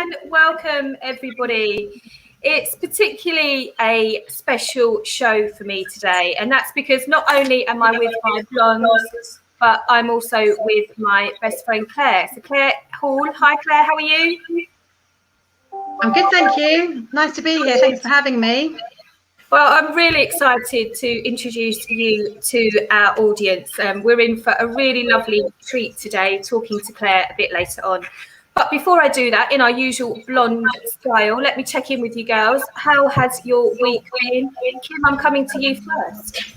and welcome everybody. It's particularly a special show for me today, and that's because not only am I with my blondes, but I'm also with my best friend Claire. So Claire Hall, hi Claire, how are you? I'm good, thank you. Nice to be here. Thanks for having me. Well, I'm really excited to introduce you to our audience. We're in for a really lovely treat today, talking to Claire a bit later on. But before I do that, in our usual blonde style, let me check in with you girls. How has your week been? Kim, I'm coming to you first.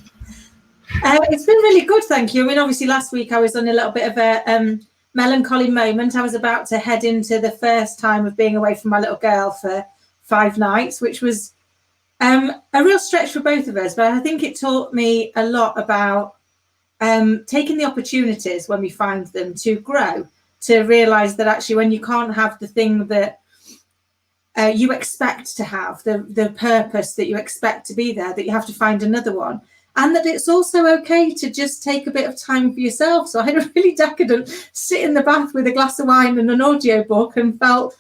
It's been really good, thank you. I mean, obviously last week I was on a little bit of a melancholy moment. I was about to head into the first time of being away from my little girl for 5 nights, which was a real stretch for both of us. But I think it taught me a lot about taking the opportunities when we find them to grow, to realise that actually when you can't have the thing that you expect to have, the purpose that you expect to be there, that you have to find another one. And that it's also okay to just take a bit of time for yourself. So I had a really decadent sit in the bath with a glass of wine and an audiobook and felt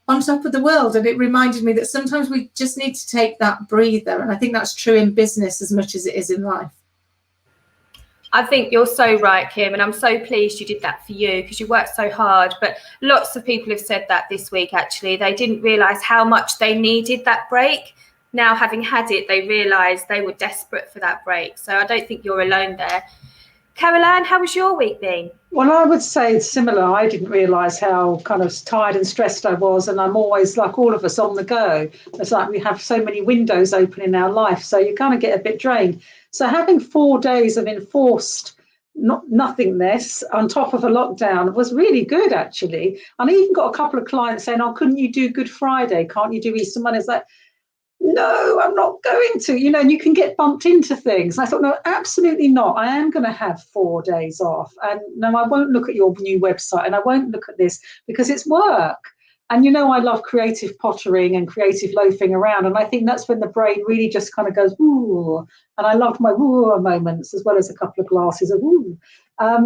on top of the world. And it reminded me that sometimes we just need to take that breather. And I think that's true in business as much as it is in life. I think you're so right, Kim, and I'm so pleased you did that for you because you worked so hard. But lots of people have said that this week, actually. They didn't realise how much they needed that break. Now, having had it, they realised they were desperate for that break. So I don't think you're alone there. Caroline, how was your week been? Well, I would say it's similar. I didn't realise how kind of tired and stressed I was, and I'm always, like all of us, on the go. It's like we have so many windows open in our life, so you kind of get a bit drained. So having 4 days of enforced nothingness on top of a lockdown was really good, actually. And I even got a couple of clients saying, "Oh, couldn't you do Good Friday? Can't you do Easter Monday?" It's like, no, I'm not going to, and you can get bumped into things. And I thought, no, absolutely not. I am going to have 4 days off. And no, I won't look at your new website and I won't look at this because it's work. And, I love creative pottering and creative loafing around. And I think that's when the brain really just kind of goes, ooh. And I loved my ooh moments as well as a couple of glasses of ooh.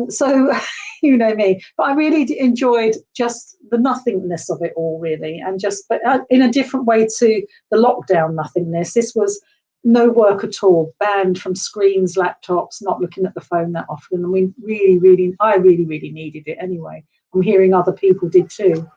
So, you know me. But I really enjoyed just the nothingness of it all, really. And but in a different way to the lockdown nothingness. This was no work at all, banned from screens, laptops, not looking at the phone that often. I mean, I really needed it anyway. I'm hearing other people did too.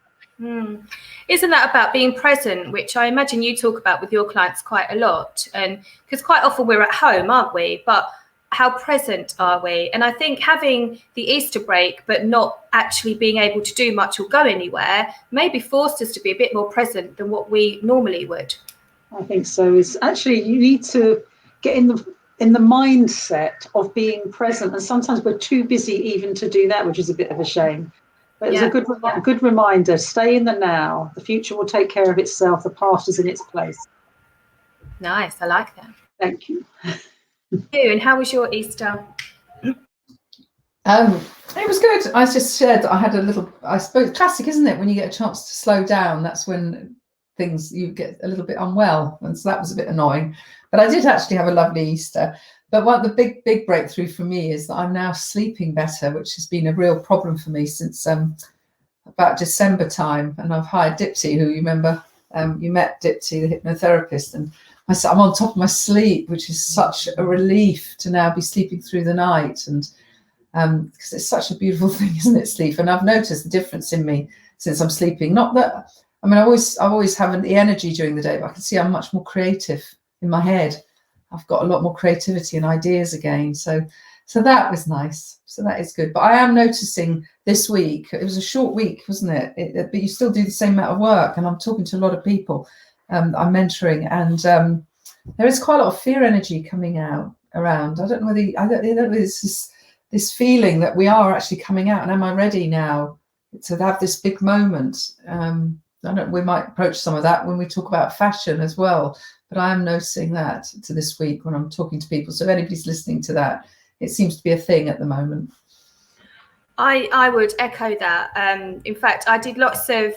Isn't that about being present, which I imagine you talk about with your clients quite a lot? And because quite often we're at home, aren't we? But how present are we? And I think having the Easter break, but not actually being able to do much or go anywhere, maybe forced us to be a bit more present than what we normally would. I think so. It's actually, you need to get in the mindset of being present. And sometimes we're too busy even to do that, which is a bit of a shame. But it's a good reminder. Stay in the now. The future will take care of itself. The past is in its place. Nice. I like that. Thank you. And how was your Easter? It was good. I just shared that I had a little, I suppose, classic, isn't it? When you get a chance to slow down, that's when you get a little bit unwell. And so that was a bit annoying. But I did actually have a lovely Easter. But one of the big breakthrough for me is that I'm now sleeping better, which has been a real problem for me since about December time. And I've hired Dipti, who you remember, you met Dipti, the hypnotherapist. And I'm on top of my sleep, which is such a relief to now be sleeping through the night. And because it's such a beautiful thing, isn't it, sleep? And I've noticed the difference in me since I'm sleeping. Not that, I mean, I always have the energy during the day, but I can see I'm much more creative in my head. I've got a lot more creativity and ideas again. So that was nice. So that is good. But I am noticing this week, it was a short week, wasn't it? But you still do the same amount of work. And I'm talking to a lot of people I'm mentoring. And there is quite a lot of fear energy coming out around. I don't know whether it's this feeling that we are actually coming out. And am I ready now to have this big moment? We might approach some of that when we talk about fashion as well. But I am noticing that to this week when I'm talking to people. So if anybody's listening to that, it seems to be a thing at the moment. I would echo that. In fact, I did lots of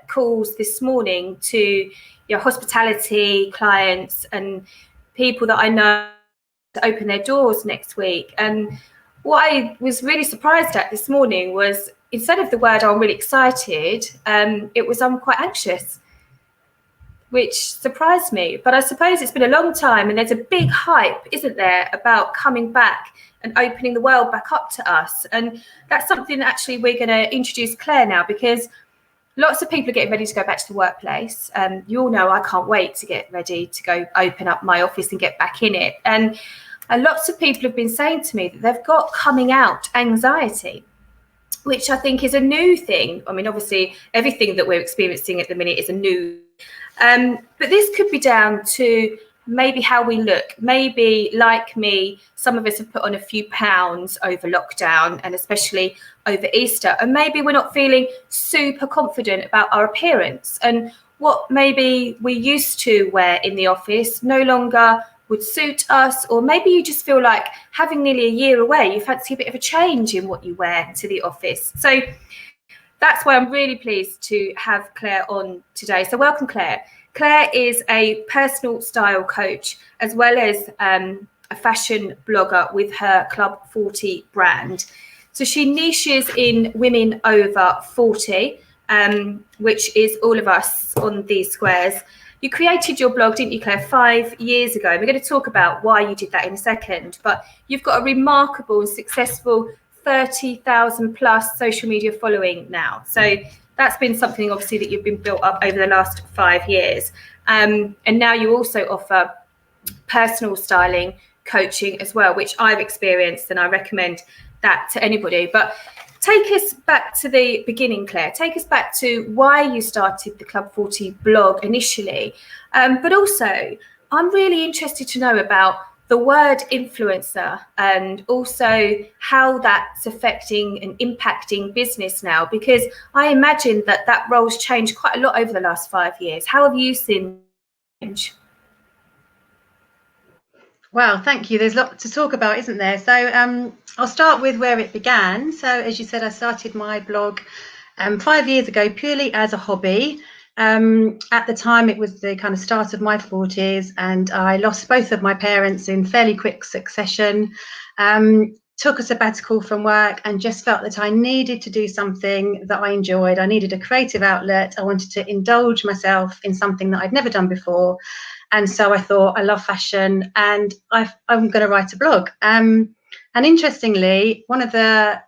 calls this morning to your hospitality clients and people that I know to open their doors next week. And what I was really surprised at this morning was, instead of the word "I'm really excited," it was "I'm quite anxious," which surprised me. But I suppose it's been a long time, and there's a big hype, isn't there, about coming back and opening the world back up to us. And that's something that actually we're going to introduce Claire now, because lots of people are getting ready to go back to the workplace. You all know I can't wait to get ready to go open up my office and get back in it. And lots of people have been saying to me that they've got coming out anxiety, which I think is a new thing. I mean, obviously, everything that we're experiencing at the minute is a new. But this could be down to maybe how we look. Maybe, like me, some of us have put on a few pounds over lockdown, and especially over Easter. And maybe we're not feeling super confident about our appearance. And what maybe we used to wear in the office no longer would suit us. Or maybe you just feel like, having nearly a year away, you fancy a bit of a change in what you wear to the office. So that's why I'm really pleased to have Claire on today. So welcome, Claire. Claire is a personal style coach, as well as a fashion blogger with her Club 40 brand. So she niches in women over 40, which is all of us on these squares. You created your blog, didn't you, Claire, 5 years ago? We're going to talk about why you did that in a second. But you've got a remarkable and successful 30,000 plus social media following now. So that's been something, obviously, that you've been built up over the last 5 years. And now you also offer personal styling coaching as well, which I've experienced, and I recommend that to anybody. But take us back to the beginning, Claire. Take us back to why you started the Club 40 blog initially. But also, I'm really interested to know about the word influencer, and also how that's affecting and impacting business now, because I imagine that role's changed quite a lot over the last 5 years. How have you seen change? Well, thank you. There's a lot to talk about, isn't there? So I'll start with where it began. So as you said, I started my blog 5 years ago purely as a hobby. At the time, it was the kind of start of my 40s, and I lost both of my parents in fairly quick succession. Took a sabbatical from work and just felt that I needed to do something that I enjoyed. I needed a creative outlet. I wanted to indulge myself in something that I'd never done before. And so I thought, I love fashion, and I'm going to write a blog. And interestingly, one of the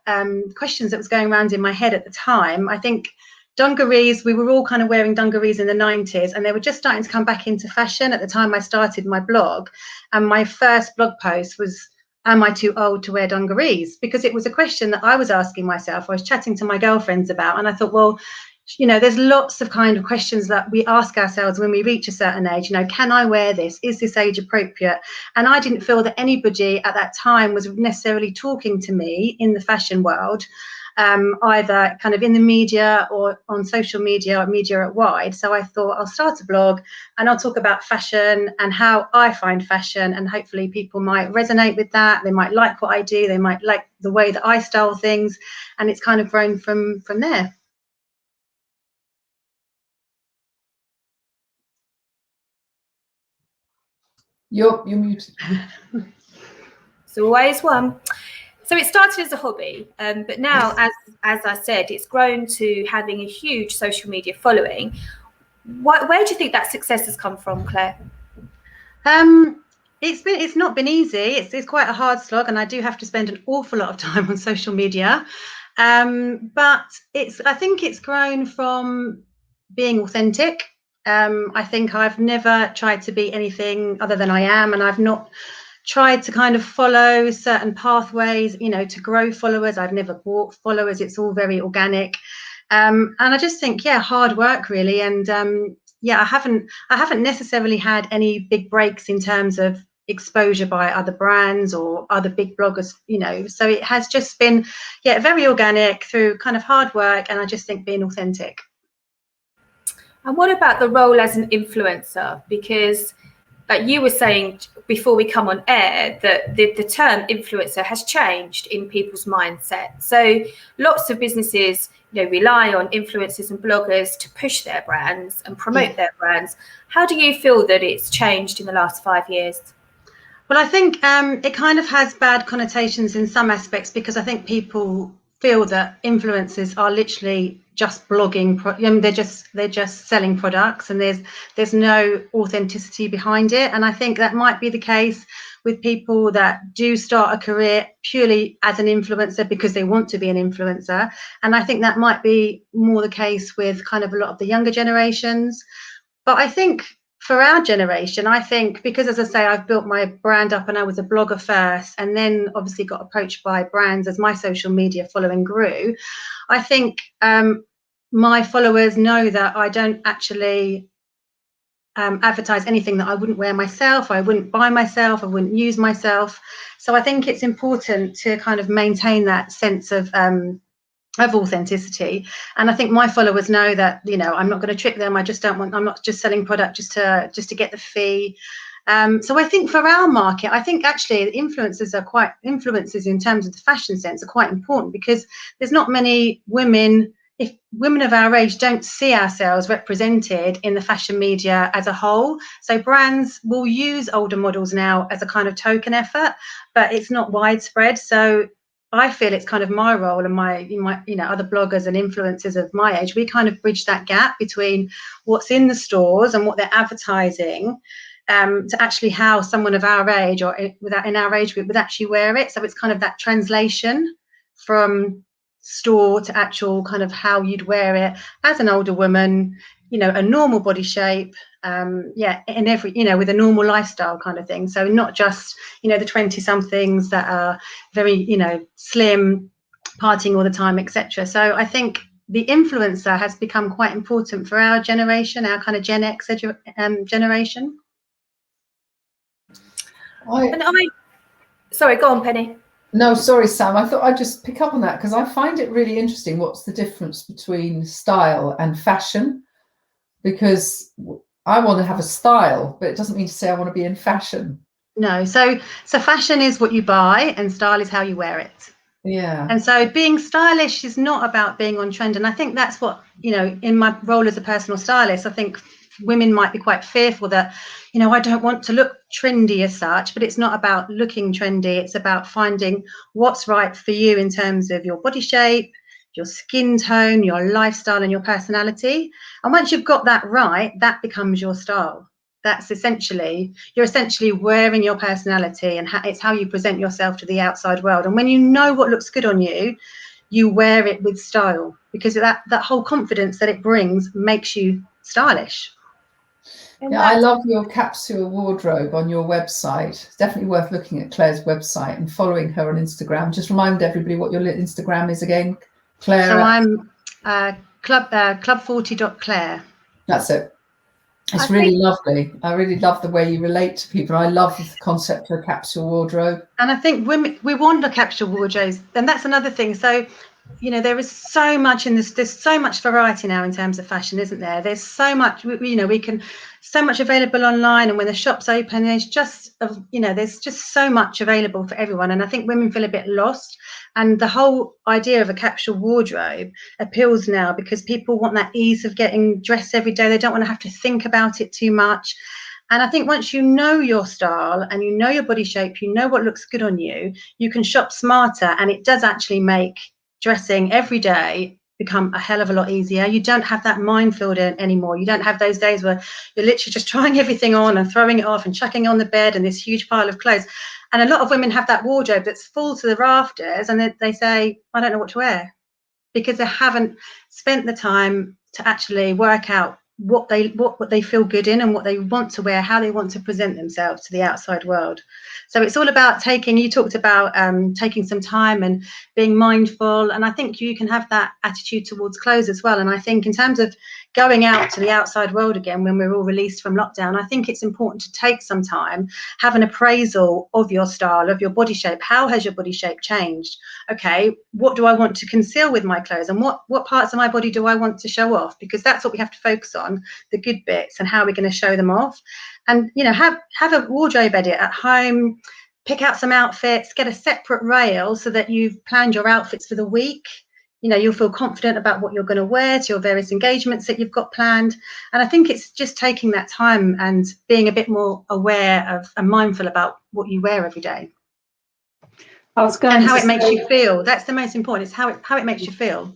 questions that was going around in my head at the time, I think dungarees, we were all kind of wearing dungarees in the 90s, and they were just starting to come back into fashion at the time I started my blog. And my first blog post was, am I too old to wear dungarees? Because it was a question that I was asking myself. I was chatting to my girlfriends about, and I thought, well, you know, there's lots of kind of questions that we ask ourselves when we reach a certain age. You know, can I wear this? Is this age appropriate? And I didn't feel that anybody at that time was necessarily talking to me in the fashion world, either kind of in the media or on social media or media at wide. So I thought, I'll start a blog and I'll talk about fashion and how I find fashion, and hopefully people might resonate with that. They might like what I do. They might like the way that I style things, and it's kind of grown from there. You're muted. It's always one. So it started as a hobby, but now, as I said, it's grown to having a huge social media following. Where do you think that success has come from, Claire? It's not been easy. It's quite a hard slog, and I do have to spend an awful lot of time on social media. But I think it's grown from being authentic. I think I've never tried to be anything other than I am, and I've not tried to kind of follow certain pathways, you know, to grow followers. I've never bought followers. It's all very organic. And I just think, yeah, hard work really. And yeah, I haven't necessarily had any big breaks in terms of exposure by other brands or other big bloggers, you know. So it has just been, yeah, very organic through kind of hard work, and I just think being authentic. And what about the role as an influencer? Because like you were saying before we come on air, that the term influencer has changed in people's mindset. So lots of businesses, you know, rely on influencers and bloggers to push their brands and promote their brands. How do you feel that it's changed in the last 5 years? Well, I think it kind of has bad connotations in some aspects, because I think people feel that influencers are literally just blogging. They're just selling products, and there's no authenticity behind it. And I think that might be the case with people that do start a career purely as an influencer because they want to be an influencer. And I think that might be more the case with kind of a lot of the younger generations. But I think for our generation, I think, because as I say, I've built my brand up and I was a blogger first, and then obviously got approached by brands as my social media following grew. I think my followers know that I don't actually advertise anything that I wouldn't wear myself, I wouldn't buy myself, I wouldn't use myself. So I think it's important to kind of maintain that sense of authenticity. And I think my followers know that, you know, I'm not going to trick them. I'm not just selling product just to get the fee. So I think for our market, I think actually influencers in terms of the fashion sense are quite important, because there's not many women, if women of our age don't see ourselves represented in the fashion media as a whole. So brands will use older models now as a kind of token effort, but it's not widespread. So I feel it's kind of my role, and my other bloggers and influencers of my age, we kind of bridge that gap between what's in the stores and what they're advertising, to actually how someone of our age or in our age group would actually wear it. So it's kind of that translation from store to actual kind of how you'd wear it as an older woman, you know, a normal body shape, in every, you know, with a normal lifestyle kind of thing. So not just, you know, the 20 somethings that are very, you know, slim, partying all the time, etc. So I think the influencer has become quite important for our generation, our kind of Gen X generation. Sorry, go on, Penny. No, sorry, Sam. I thought I'd just pick up on that because I find it really interesting. What's the difference between style and fashion? Because I want to have a style, but it doesn't mean to say I want to be in fashion. No, so fashion is what you buy, and style is how you wear it. Yeah. And so being stylish is not about being on trend. And I think that's what, you know, in my role as a personal stylist, I think women might be quite fearful that, you know, I don't want to look trendy as such, but it's not about looking trendy. It's about finding what's right for you in terms of your body shape, your skin tone, your lifestyle, and your personality. And once you've got that right, that becomes your style. You're essentially wearing your personality, and it's how you present yourself to the outside world. And when you know what looks good on you, you wear it with style, because that whole confidence that it brings makes you stylish. Yeah, I love your capsule wardrobe on your website. It's definitely worth looking at Claire's website and following her on Instagram. Just remind everybody what your Instagram is again, Claire. So I'm club40.claire. That's it. It's really lovely. I really love the way you relate to people. I love the concept of a capsule wardrobe. And I think we want a capsule wardrobe, and that's another thing. So, you know, there is so much in this. There's so much variety now in terms of fashion, isn't there? There's so much. So much available online, and when the shops open, there's just so much available for everyone. And I think women feel a bit lost. And the whole idea of a capsule wardrobe appeals now because people want that ease of getting dressed every day. They don't want to have to think about it too much. And I think once you know your style and you know your body shape, you know what looks good on you, you can shop smarter. And it does actually make dressing every day become a hell of a lot easier. You don't have that minefield anymore. You don't have those days where you're literally just trying everything on and throwing it off and chucking it on the bed and this huge pile of clothes. And a lot of women have that wardrobe that's full to the rafters, and they say, I don't know what to wear, because they haven't spent the time to actually work out what they feel good in and what they want to wear, how they want to present themselves to the outside world. So it's all about you talked about taking some time and being mindful, and I think you can have that attitude towards clothes as well. And I think in terms of going out to the outside world again when we're all released from lockdown, I think it's important to take some time, have an appraisal of your style, of your body shape. How has your body shape changed? Okay, what do I want to conceal with my clothes, and what parts of my body do I want to show off? Because that's what we have to focus on, the good bits, and how we're going to show them off. And, you know, have a wardrobe edit at home, pick out some outfits, get a separate rail so that you've planned your outfits for the week. you'll feel confident about what you're going to wear to your various engagements that you've got planned. And I think it's just taking that time and being a bit more aware of and mindful about what you wear every day. And how it makes you feel. That's the most important. It's how it makes you feel.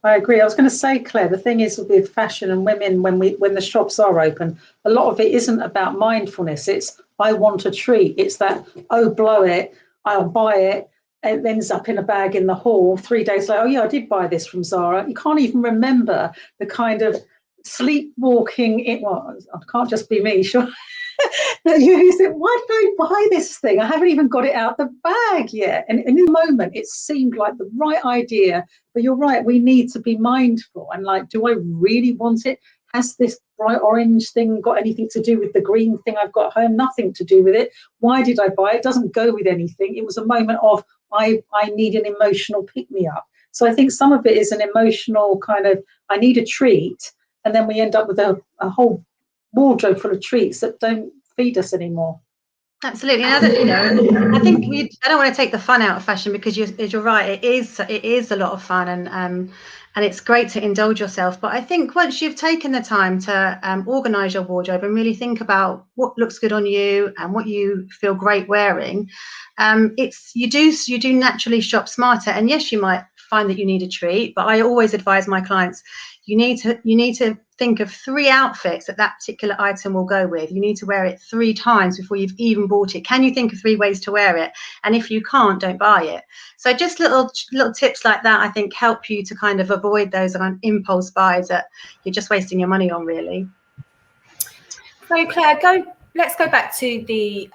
I agree. I was going to say, Claire, the thing is with fashion and women, when the shops are open, a lot of it isn't about mindfulness. It's, I want a treat. It's that, oh, blow it, I'll buy it. It ends up in a bag in the hall 3 days later. Oh, yeah, I did buy this from Zara. You can't even remember the kind of sleepwalking. Well, it can't just be me, sure. You said, why did I buy this thing? I haven't even got it out the bag yet. And in the moment, it seemed like the right idea. But you're right, we need to be mindful. And like, do I really want it? Has this bright orange thing got anything to do with the green thing I've got home? Nothing to do with it. Why did I buy it? It doesn't go with anything. It was a moment of, I need an emotional pick-me-up. So I think some of it is an emotional kind of, I need a treat. And then we end up with a whole wardrobe full of treats that don't feed us anymore. Absolutely. I think I don't want to take the fun out of fashion, because you're right. It is a lot of fun, and it's great to indulge yourself. But I think once you've taken the time to organise your wardrobe and really think about what looks good on you and what you feel great wearing, you do naturally shop smarter. And yes, you might find that you need a treat, but I always advise my clients, you need to think of 3 outfits that particular item will go with. You need to wear it 3 times before you've even bought it. Can you think of 3 ways to wear it? And if you can't, don't buy it. So just little tips like that, I think, help you to kind of avoid those impulse buys that you're just wasting your money on, really. So Claire, let's go back to the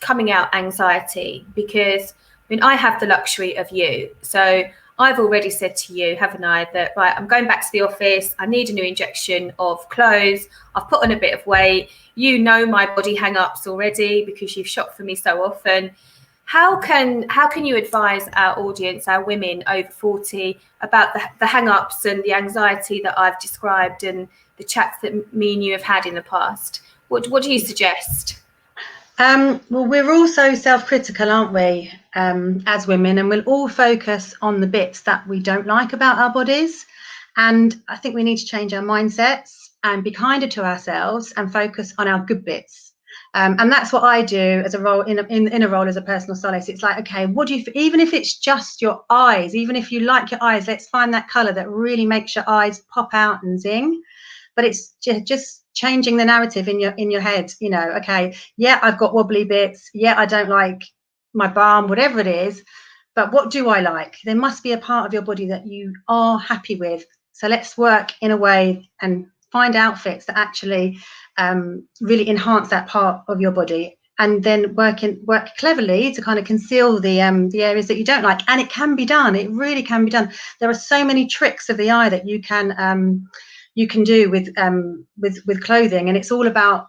coming out anxiety, because I have the luxury of you. So I've already said to you, haven't I, that right, I'm going back to the office, I need a new injection of clothes, I've put on a bit of weight, you know my body hang-ups already because you've shopped for me so often. How can you advise our audience, our women over 40, about the hang-ups and the anxiety that I've described and the chats that me and you have had in the past? What do you suggest? Well, we're all so self-critical, aren't we, as women, and we'll all focus on the bits that we don't like about our bodies. And I think we need to change our mindsets and be kinder to ourselves and focus on our good bits. And that's what I do as a role in a role as a personal stylist. It's like, okay, what do you, even if it's just your eyes, even if you like your eyes, let's find that color that really makes your eyes pop out and zing. But it's just changing the narrative in your head. Okay, yeah, I've got wobbly bits, yeah, I don't like my bum, whatever it is, but what do I like? There must be a part of your body that you are happy with. So let's work in a way and find outfits that actually really enhance that part of your body, and then work cleverly to kind of conceal the areas that you don't like. And it can be done. It really can be done. There are so many tricks of the eye that you can do with clothing, and it's all about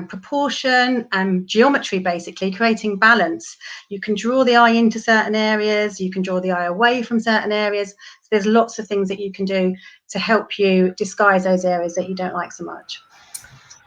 proportion and geometry, basically creating balance. You can draw the eye into certain areas, you can draw the eye away from certain areas. So there's lots of things that you can do to help you disguise those areas that you don't like so much.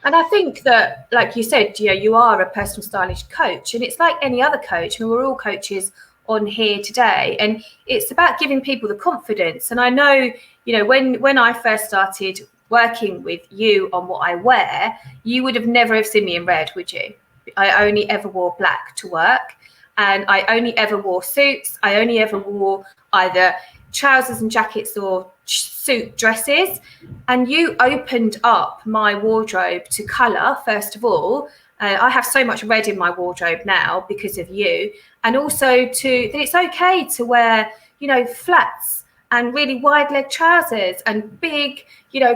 And I think that, like you said, you are a personal stylist coach, and it's like any other coach. We're all coaches on here today, and it's about giving people the confidence. And I know, when I first started working with you on what I wear, you would have never have seen me in red, would you? I only ever wore black to work, and I only ever wore suits. I only ever wore either trousers and jackets or suit dresses. And you opened up my wardrobe to colour, first of all. I have so much red in my wardrobe now because of you, and also that it's okay to wear, flats and really wide leg trousers and big,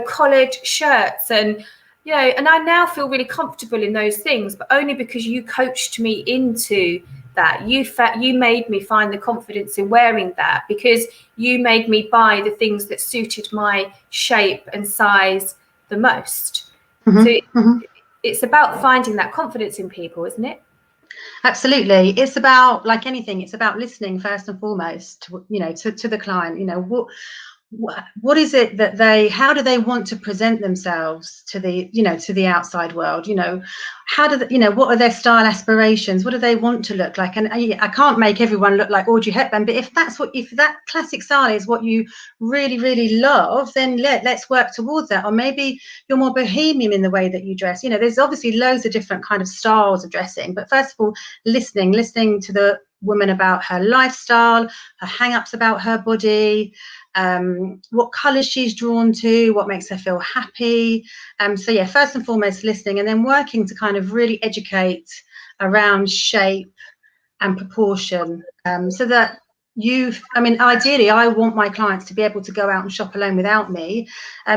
collared shirts, and and I now feel really comfortable in those things, but only because you coached me into that. You made me find the confidence in wearing that, because you made me buy the things that suited my shape and size the most. So it's about finding that confidence in people, isn't it? Absolutely. It's about, like anything, it's about listening first and foremost to the client. what is it that how do they want to present themselves to the, to the outside world? How do they, what are their style aspirations? What do they want to look like? And I can't make everyone look like Audrey Hepburn, but if that classic style is what you really, really love, then let's work towards that. Or maybe you're more bohemian in the way that you dress. There's obviously loads of different kind of styles of dressing, but first of all, listening to the woman about her lifestyle, her hang-ups about her body, what colours she's drawn to, what makes her feel happy. So yeah, first and foremost, listening, and then working to kind of really educate around shape and proportion, so that ideally, I want my clients to be able to go out and shop alone without me,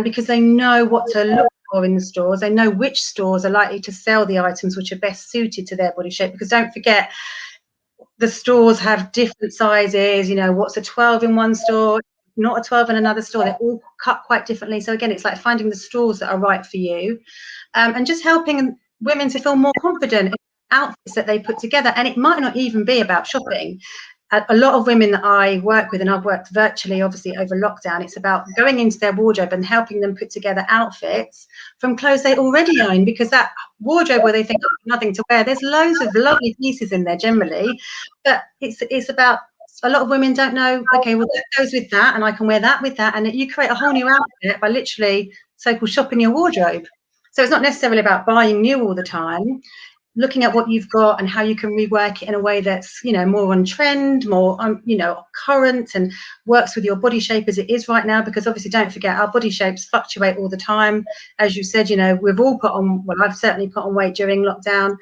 because they know what to look for in the stores. They know which stores are likely to sell the items which are best suited to their body shape, because don't forget, the stores have different sizes. What's a 12 in one store, not a 12 in another store. They're all cut quite differently. So again, it's like finding the stores that are right for you, and just helping women to feel more confident in outfits that they put together. And it might not even be about shopping. A lot of women that I work with, and I've worked virtually, obviously, over lockdown, it's about going into their wardrobe and helping them put together outfits from clothes they already own, because that wardrobe where they think, oh, nothing to wear, there's loads of lovely pieces in there generally, but it's about, a lot of women don't know, okay, well, that goes with that, and I can wear that with that, and you create a whole new outfit by literally so-called shopping your wardrobe. So it's not necessarily about buying new all the time. Looking at what you've got and how you can rework it in a way that's, more on trend, more current, and works with your body shape as it is right now. Because obviously, don't forget, our body shapes fluctuate all the time. As you said, we've all put on, well, I've certainly put on weight during lockdown.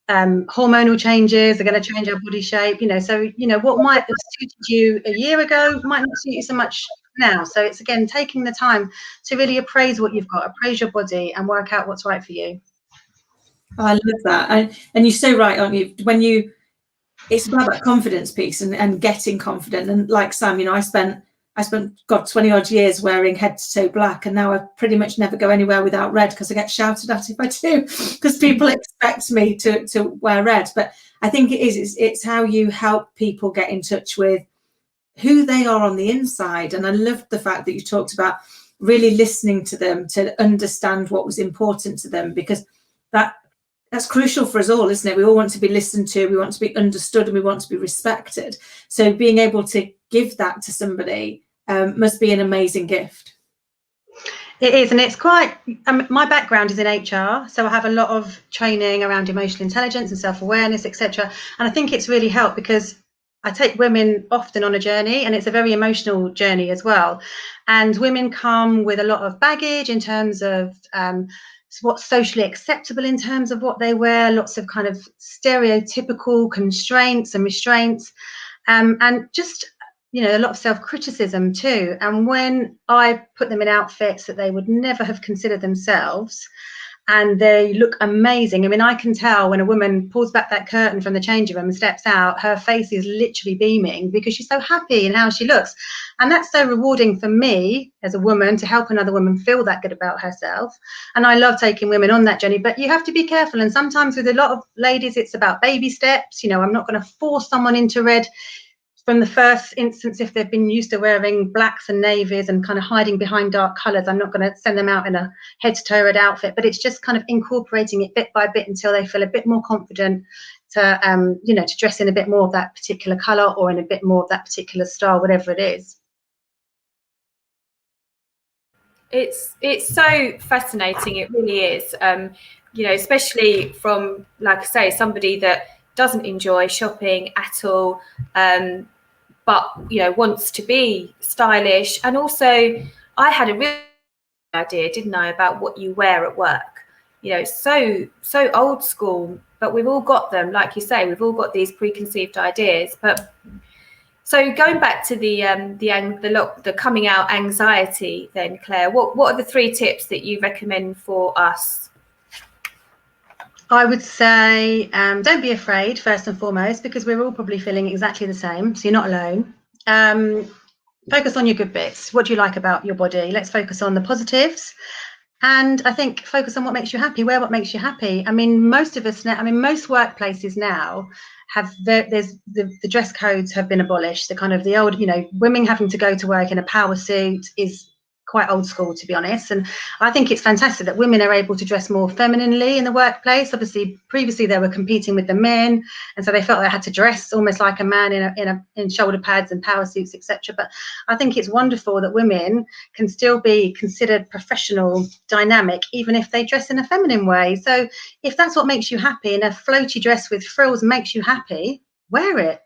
Hormonal changes are going to change our body shape, so what might have suited you a year ago might not suit you so much now. So it's, again, taking the time to really appraise what you've got, appraise your body, and work out what's right for you. I love that. And you're so right, aren't you? It's about that confidence piece and getting confident. And like Sam, I spent 20 odd years wearing head to toe black, and now I pretty much never go anywhere without red, because I get shouted at if I do, because people expect me to wear red. But I think it's how you help people get in touch with who they are on the inside. And I loved the fact that you talked about really listening to them to understand what was important to them, because that's crucial for us all, isn't it? We all want to be listened to, we want to be understood, and we want to be respected. So being able to give that to somebody must be an amazing gift. It is, and it's quite, my background is in HR, so I have a lot of training around emotional intelligence and self-awareness, etc. And I think it's really helped, because I take women often on a journey, and it's a very emotional journey as well. And women come with a lot of baggage in terms of what's socially acceptable in terms of what they wear, lots of kind of stereotypical constraints and restraints, and just, a lot of self-criticism too. And when I put them in outfits that they would never have considered themselves, and they look amazing. I can tell when a woman pulls back that curtain from the changing room and steps out, her face is literally beaming because she's so happy in how she looks. And that's so rewarding for me as a woman to help another woman feel that good about herself. And I love taking women on that journey, but you have to be careful. And sometimes with a lot of ladies, it's about baby steps. I'm not going to force someone into red from the first instance. If they've been used to wearing blacks and navies and kind of hiding behind dark colours, I'm not going to send them out in a head to toe red outfit, but it's just kind of incorporating it bit by bit until they feel a bit more confident to, to dress in a bit more of that particular colour, or in a bit more of that particular style, whatever it is. It's so fascinating. It really is. Especially from, like I say, somebody that doesn't enjoy shopping at all, but wants to be stylish. And also, I had a real idea, didn't I, about what you wear at work. So old school, but we've all got them. Like you say, we've all got these preconceived ideas. But so going back to the coming out anxiety, then, Claire, what are the 3 tips that you recommend for us? I would say, don't be afraid, first and foremost, because we're all probably feeling exactly the same, so you're not alone. Focus on your good bits. What do you like about your body? Let's focus on the positives. And I think focus on what makes you happy, wear what makes you happy. I mean, most of us now, I mean, most workplaces now have the dress codes have been abolished. The kind of the old, women having to go to work in a power suit is quite old school, to be honest. And I think it's fantastic that women are able to dress more femininely in the workplace. Obviously, previously they were competing with the men, and so they felt they had to dress almost like a man in shoulder pads and power suits, etc. But I think it's wonderful that women can still be considered professional, dynamic, even if they dress in a feminine way. So if that's what makes you happy, and a floaty dress with frills makes you happy, wear it.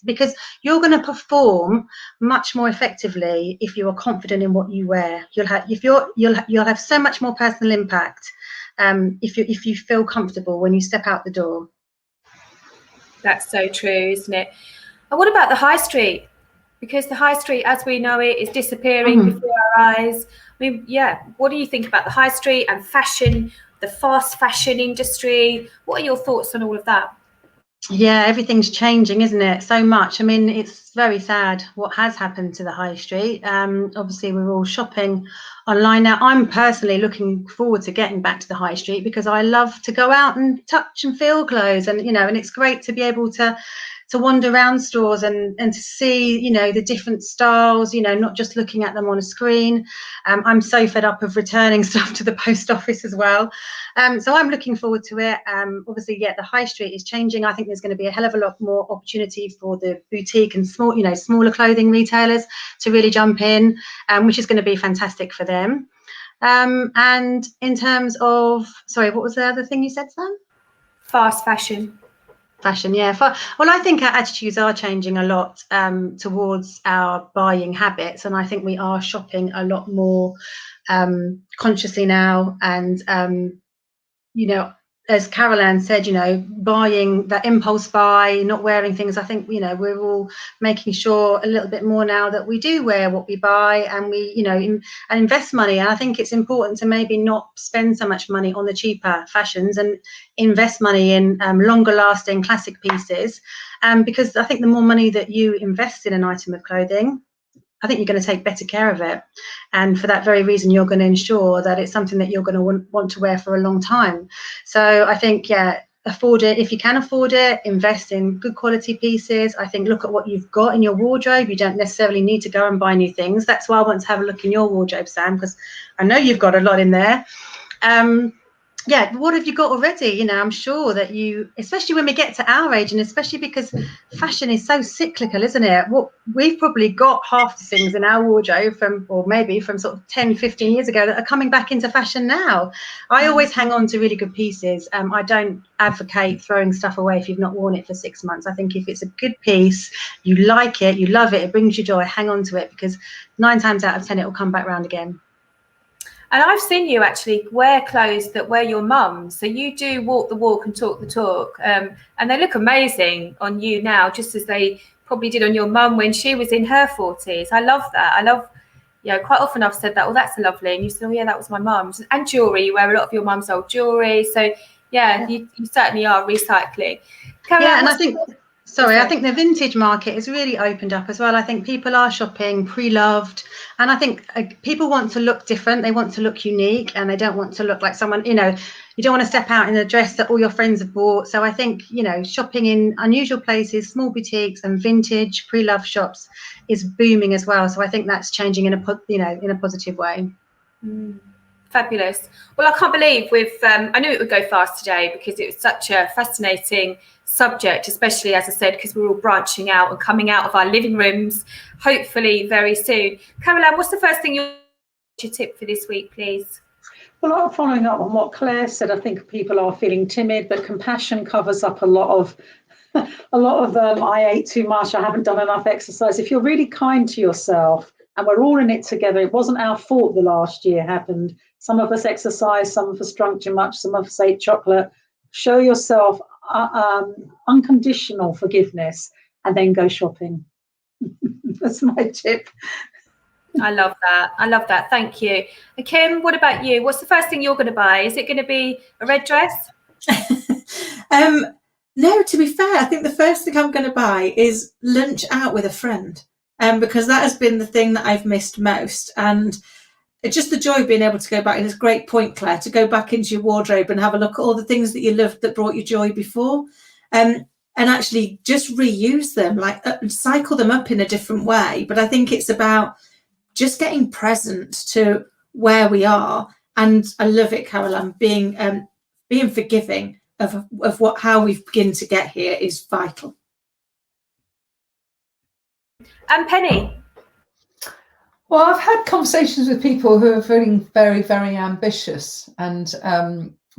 Because you're going to perform much more effectively if you are confident in what you wear. You'll have so much more personal impact if you feel comfortable when you step out the door. That's so true, isn't it? And what about the high street? Because the high street, as we know it, is disappearing before our eyes. I mean, what do you think about the high street and fashion, the fast fashion industry? What are your thoughts on all of that? Yeah, everything's changing, isn't it? So much. I mean, it's very sad what has happened to the high street. Obviously, we're all shopping online now. I'm personally looking forward to getting back to the high street because I love to go out and touch and feel clothes, and and it's great to be able to wander around stores and to see the different styles, not just looking at them on a screen. I'm so fed up of returning stuff to the post office as well, so I'm looking forward to it. Obviously, the high street is changing. I think there's going to be a hell of a lot more opportunity for the boutique and smaller clothing retailers to really jump in, which is going to be fantastic for them. And in terms of, sorry, what was the other thing you said, Sam? Fast fashion. Well, I think our attitudes are changing a lot towards our buying habits, and I think we are shopping a lot more consciously now. And as Carol Ann said, buying that impulse buy, not wearing things. I think we're all making sure a little bit more now that we do wear what we buy, and we and invest money. And I think it's important to maybe not spend so much money on the cheaper fashions and invest money in longer lasting classic pieces, because I think the more money that you invest in an item of clothing, I think you're going to take better care of it. And for that very reason, you're going to ensure that it's something that you're going to want to wear for a long time. So I think, afford it. If you can afford it, invest in good quality pieces. I think look at what you've got in your wardrobe. You don't necessarily need to go and buy new things. That's why I want to have a look in your wardrobe, Sam, because I know you've got a lot in there. What have you got already? I'm sure that especially when we get to our age, and especially because fashion is so cyclical, isn't it? We've probably got half the things in our wardrobe from sort of 10, 15 years ago that are coming back into fashion now. I always hang on to really good pieces. I don't advocate throwing stuff away if you've not worn it for 6 months. I think if it's a good piece, you like it, you love it, it brings you joy, hang on to it, because 9 times out of 10 it will come back round again. And I've seen you actually wear clothes that were your mum's. So you do walk the walk and talk the talk. And they look amazing on you now, just as they probably did on your mum when she was in her 40s. I love that. I love, quite often I've said that, that's lovely. And you said, that was my mum's. And jewellery, you wear a lot of your mum's old jewellery. So, you certainly are recycling. Caroline, and I think... Sorry, I think the vintage market has really opened up as well. I think people are shopping pre-loved, and I think people want to look different. They want to look unique, and they don't want to look like someone, you don't want to step out in a dress that all your friends have bought. So I think, shopping in unusual places, small boutiques and vintage pre-loved shops is booming as well. So I think that's changing in a positive way. Fabulous. Well, I can't believe I knew it would go fast today because it was such a fascinating subject, especially, as I said, because we're all branching out and coming out of our living rooms, hopefully very soon. Caroline, what's the first thing your tip for this week, please? Well, following up on what Claire said, I think people are feeling timid, but compassion covers up a lot of I ate too much, I haven't done enough exercise. If you're really kind to yourself, and we're all in it together, it wasn't our fault the last year happened. Some of us exercised, some of us drunk too much, some of us ate chocolate. Show yourself unconditional forgiveness and then go shopping. That's my tip. I love that. Thank you. And Kim, what about you? What's the first thing you're going to buy? Is it going to be a red dress? No, to be fair, I think the first thing I'm going to buy is lunch out with a friend, because that has been the thing that I've missed most. And just the joy of being able to go back, and it's a great point, Claire, to go back into your wardrobe and have a look at all the things that you loved that brought you joy before, and actually just reuse them, like cycle them up in a different way. But I think it's about just getting present to where we are. And I love it, Caroline, being forgiving of how we've begun to get here is vital. And Penny? Well, I've had conversations with people who are feeling very, very ambitious, and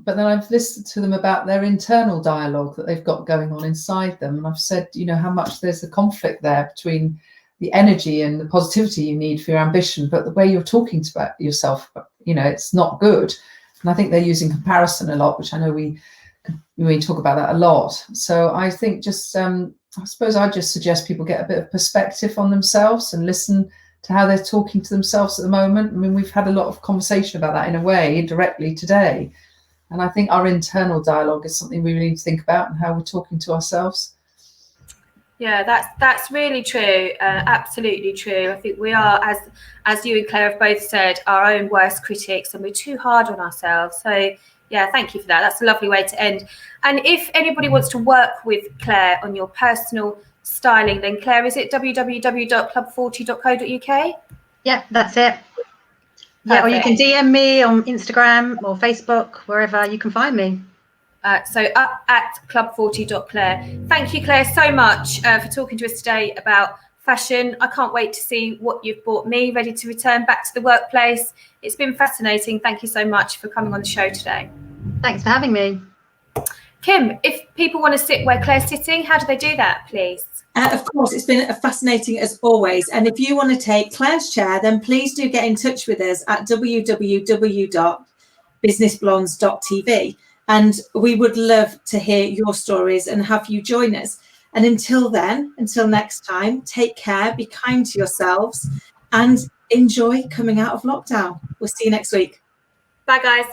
but then I've listened to them about their internal dialogue that they've got going on inside them, and I've said, you know, how much there's a conflict there between the energy and the positivity you need for your ambition, but the way you're talking about yourself, you know, it's not good. And I think they're using comparison a lot, which I know we talk about that a lot. So I think just I suppose I just suggest people get a bit of perspective on themselves and listen to how they're talking to themselves at the moment. I mean, we've had a lot of conversation about that in a way indirectly today. And I think our internal dialogue is something we really need to think about, and how we're talking to ourselves. Yeah, that's really true. Absolutely true. I think we are, as you and Claire have both said, our own worst critics, and we're too hard on ourselves. So yeah, thank you for that. That's a lovely way to end. And if anybody wants to work with Claire on your personal styling, then Claire, is it www.club40.co.uk? Yeah, that's it. Yeah, or you can DM me on Instagram or Facebook, wherever you can find me. So up at club40.claire. Thank you, Claire, so much for talking to us today about fashion. I can't wait to see what you've bought me, ready to return back to the workplace. It's been fascinating. Thank you so much for coming on the show today. Thanks for having me. Kim, if people want to sit where Claire's sitting, how do they do that, please? Of course, it's been fascinating as always. And if you want to take Claire's chair, then please do get in touch with us at www.businessblondes.tv. And we would love to hear your stories and have you join us. And until then, until next time, take care, be kind to yourselves, and enjoy coming out of lockdown. We'll see you next week. Bye, guys.